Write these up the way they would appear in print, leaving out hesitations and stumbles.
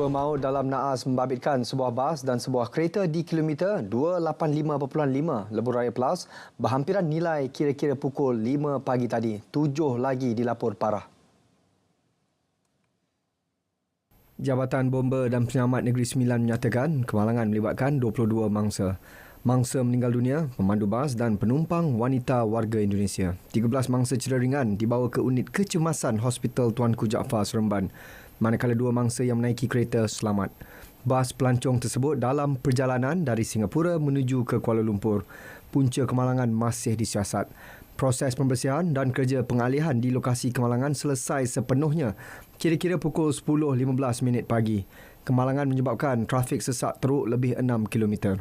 Dua maut dalam naas membabitkan sebuah bas dan sebuah kereta di kilometer 285.5 Lebuh Raya Plus berhampiran nilai kira-kira pukul 5 pagi tadi. 7 lagi dilapor parah. Jabatan Bomba dan Penyelamat Negeri Sembilan menyatakan kemalangan melibatkan 22 mangsa. Mangsa meninggal dunia, pemandu bas dan penumpang wanita warga Indonesia. 13 mangsa cedera ringan dibawa ke unit kecemasan Hospital Tuanku Jaafar Seremban, manakala 2 mangsa yang menaiki kereta selamat. Bas pelancong tersebut dalam perjalanan dari Singapura menuju ke Kuala Lumpur. Punca kemalangan masih disiasat. Proses pembersihan dan kerja pengalihan di lokasi kemalangan selesai sepenuhnya kira-kira pukul 10.15 pagi. Kemalangan menyebabkan trafik sesak teruk lebih 6 km.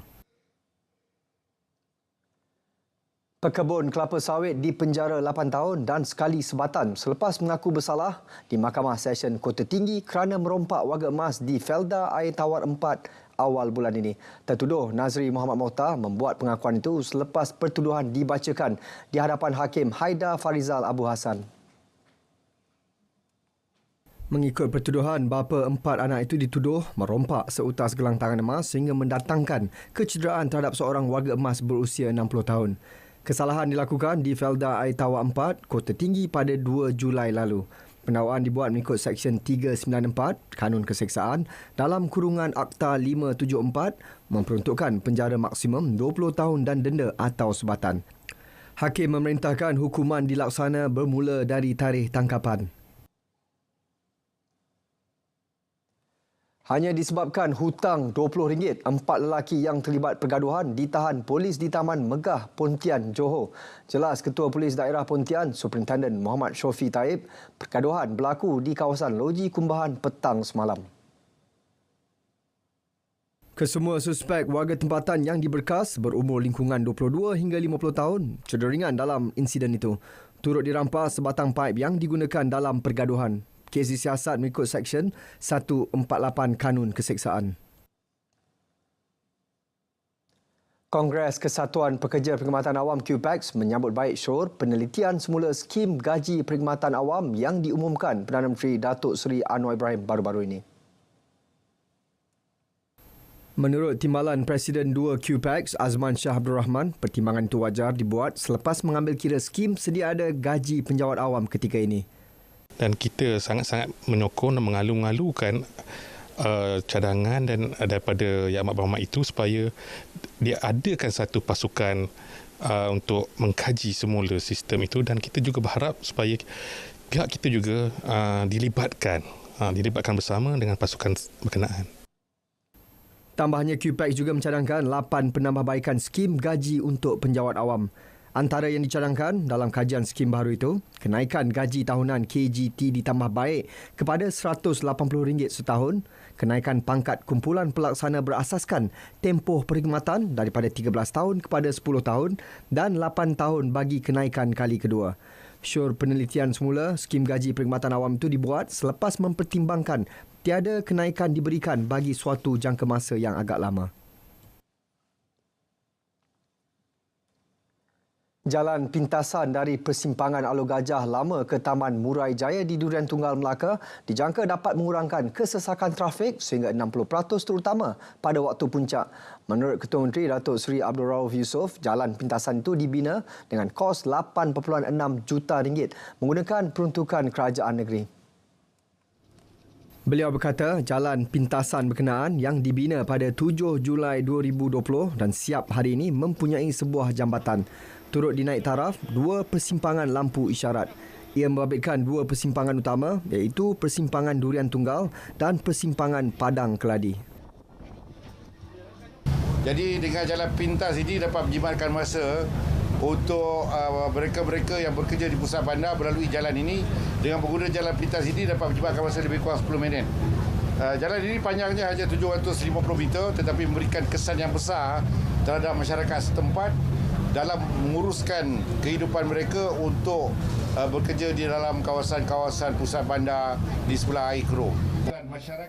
Pekebun kelapa sawit dipenjara 8 tahun dan sekali sebatan selepas mengaku bersalah di Mahkamah Session Kota Tinggi kerana merompak warga emas di Felda Air Tawar 4 awal bulan ini. Tertuduh Nazri Muhammad Mohtar membuat pengakuan itu selepas pertuduhan dibacakan di hadapan Hakim Haidar Farizal Abu Hassan. Mengikut pertuduhan, bapa 4 anak itu dituduh merompak seutas gelang tangan emas sehingga mendatangkan kecederaan terhadap seorang warga emas berusia 60 tahun. Kesalahan dilakukan di Felda Air Tawar 4, Kota Tinggi pada 2 Julai lalu. Pendakwaan dibuat mengikut Seksyen 394 Kanun Keseksaan dalam kurungan Akta 574 memperuntukkan penjara maksimum 20 tahun dan denda atau sebatan. Hakim memerintahkan hukuman dilaksana bermula dari tarikh tangkapan. Hanya disebabkan hutang RM20, 4 lelaki yang terlibat pergaduhan ditahan polis di Taman Megah, Pontian, Johor. Jelas Ketua Polis Daerah Pontian, Superintendent Muhammad Shofi Taib, pergaduhan berlaku di kawasan Loji Kumbahan petang semalam. Kesemua suspek warga tempatan yang diberkas berumur lingkungan 22 hingga 50 tahun cedera ringan dalam insiden itu. Turut dirampas sebatang paip yang digunakan dalam pergaduhan. Kes disiasat mengikut Seksyen 148 Kanun Keseksaan. Kongres Kesatuan Pekerja Perkhidmatan Awam QPEX menyambut baik syur penelitian semula skim gaji perkhidmatan awam yang diumumkan Perdana Menteri Datuk Seri Anwar Ibrahim baru-baru ini. Menurut Timbalan Presiden 2 QPEX, Azman Shah Abdul Rahman, pertimbangan itu wajar dibuat selepas mengambil kira skim sedia ada gaji penjawat awam ketika ini. Dan kita sangat-sangat menyokong dan mengalu-alukan cadangan dan daripada Yang Amat Berhormat itu supaya dia adakan satu pasukan untuk mengkaji semula sistem itu, dan kita juga berharap supaya pihak kita juga dilibatkan bersama dengan pasukan berkenaan. Tambahnya, QPEX juga mencadangkan 8 penambahbaikan skim gaji untuk penjawat awam. Antara yang dicadangkan dalam kajian skim baru itu, kenaikan gaji tahunan KGT ditambah baik kepada RM180 setahun, kenaikan pangkat kumpulan pelaksana berasaskan tempoh perkhidmatan daripada 13 tahun kepada 10 tahun dan 8 tahun bagi kenaikan kali kedua. Syur penelitian semula skim gaji perkhidmatan awam itu dibuat selepas mempertimbangkan tiada kenaikan diberikan bagi suatu jangka masa yang agak lama. Jalan pintasan dari persimpangan Alor Gajah Lama ke Taman Murai Jaya di Durian Tunggal Melaka dijangka dapat mengurangkan kesesakan trafik sehingga 60% terutama pada waktu puncak. Menurut Ketua Menteri Datuk Seri Abdul Rauf Yusof, jalan pintasan itu dibina dengan kos RM8.6 juta menggunakan peruntukan kerajaan negeri. Beliau berkata jalan pintasan berkenaan yang dibina pada 7 Julai 2020 dan siap hari ini mempunyai sebuah jambatan. Turut dinaik taraf 2 persimpangan lampu isyarat. Ia membabitkan 2 persimpangan utama iaitu persimpangan Durian Tunggal dan persimpangan Padang Keladi. Jadi dengan jalan pintas ini dapat menjimatkan masa untuk mereka-mereka yang bekerja di pusat bandar melalui jalan ini. Dengan pengguna jalan pintas ini dapat menjimatkan masa lebih kurang 10 minit. Jalan ini panjangnya hanya 750 meter tetapi memberikan kesan yang besar terhadap masyarakat setempat dalam menguruskan kehidupan mereka untuk bekerja di dalam kawasan-kawasan pusat bandar di sebelah air keruh.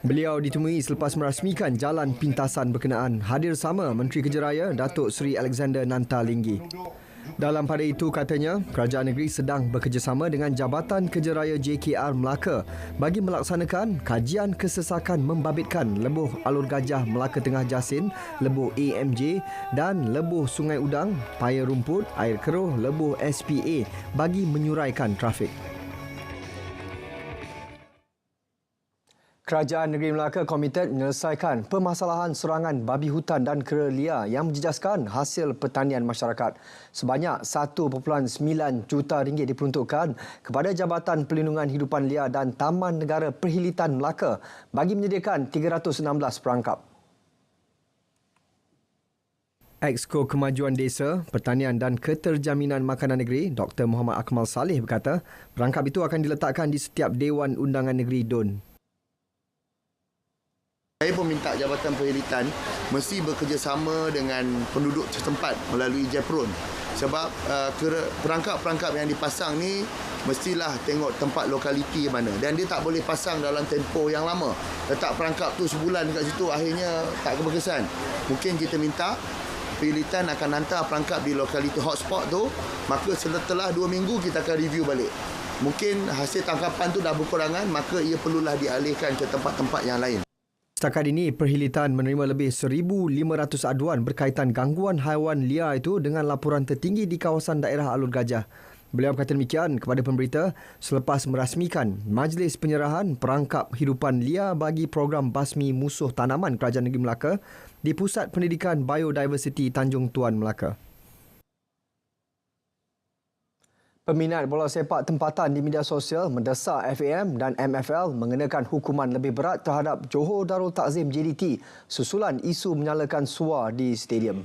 Beliau ditemui selepas merasmikan jalan pintasan berkenaan. Hadir sama Menteri Kerja Raya Datuk Seri Alexander Nanta Linggi. Dalam pada itu katanya, kerajaan negeri sedang bekerjasama dengan Jabatan Kerja Raya JKR Melaka bagi melaksanakan kajian kesesakan membabitkan lebuh Alur Gajah Melaka Tengah Jasin, lebuh AMJ dan lebuh Sungai Udang, paya rumput, air keruh, lebuh SPA bagi menyuraikan trafik. Kerajaan Negeri Melaka komited menyelesaikan permasalahan serangan babi hutan dan kera liar yang menjejaskan hasil pertanian masyarakat. Sebanyak 1.9 juta ringgit diperuntukkan kepada Jabatan Perlindungan Hidupan Liar dan Taman Negara Perhilitan Melaka bagi menyediakan 316 perangkap. Exco Kemajuan Desa, Pertanian dan Keterjaminan Makanan Negeri, Dr. Muhammad Akmal Saleh berkata, perangkap itu akan diletakkan di setiap Dewan Undangan Negeri DUN. Saya pun minta Jabatan Perhilitan mesti bekerjasama dengan penduduk setempat melalui JEPRON. Sebab perangkap-perangkap yang dipasang ni mestilah tengok tempat lokaliti mana. Dan dia tak boleh pasang dalam tempoh yang lama. Letak perangkap tu sebulan dekat situ akhirnya tak berkesan. Mungkin kita minta Perhilitan akan hantar perangkap di lokaliti hotspot tu, maka setelah 2 minggu kita akan review balik. Mungkin hasil tangkapan tu dah berkurangan, maka ia perlulah dialihkan ke tempat-tempat yang lain. Setakat ini, Perhilitan menerima lebih 1,500 aduan berkaitan gangguan haiwan liar itu dengan laporan tertinggi di kawasan daerah Alur Gajah. Beliau berkata demikian kepada pemberita selepas merasmikan Majlis Penyerahan Perangkap Hidupan Liar bagi Program Basmi Musuh Tanaman Kerajaan Negeri Melaka di Pusat Pendidikan Biodiversiti Tanjung Tuan, Melaka. Peminat bola sepak tempatan di media sosial mendesak FAM dan MFL mengenakan hukuman lebih berat terhadap Johor Darul Takzim JDT susulan isu menyalakan suar di stadium.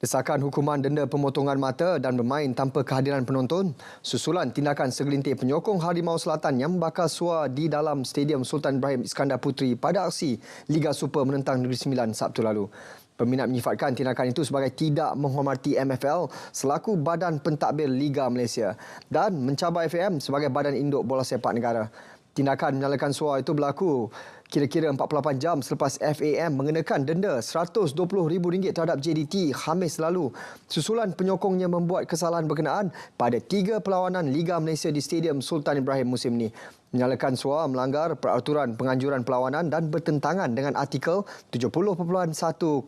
Desakan hukuman denda pemotongan mata dan bermain tanpa kehadiran penonton susulan tindakan segelintir penyokong Harimau Selatan yang membakar suar di dalam Stadium Sultan Ibrahim Iskandar Puteri pada aksi Liga Super menentang Negeri Sembilan Sabtu lalu. Peminat menyifatkan tindakan itu sebagai tidak menghormati MFL selaku badan pentadbir Liga Malaysia dan mencabar FAM sebagai badan induk bola sepak negara. Tindakan menyalakan suar itu berlaku kira-kira 48 jam selepas FAM mengenakan denda RM120,000 terhadap JDT Khamis lalu susulan penyokongnya membuat kesalahan berkenaan pada 3 perlawanan Liga Malaysia di Stadium Sultan Ibrahim musim ini. Menyalakan suar melanggar peraturan penganjuran perlawanan dan bertentangan dengan artikel 70.1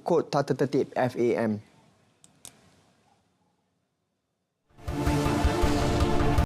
Kod Tata Tertib FAM.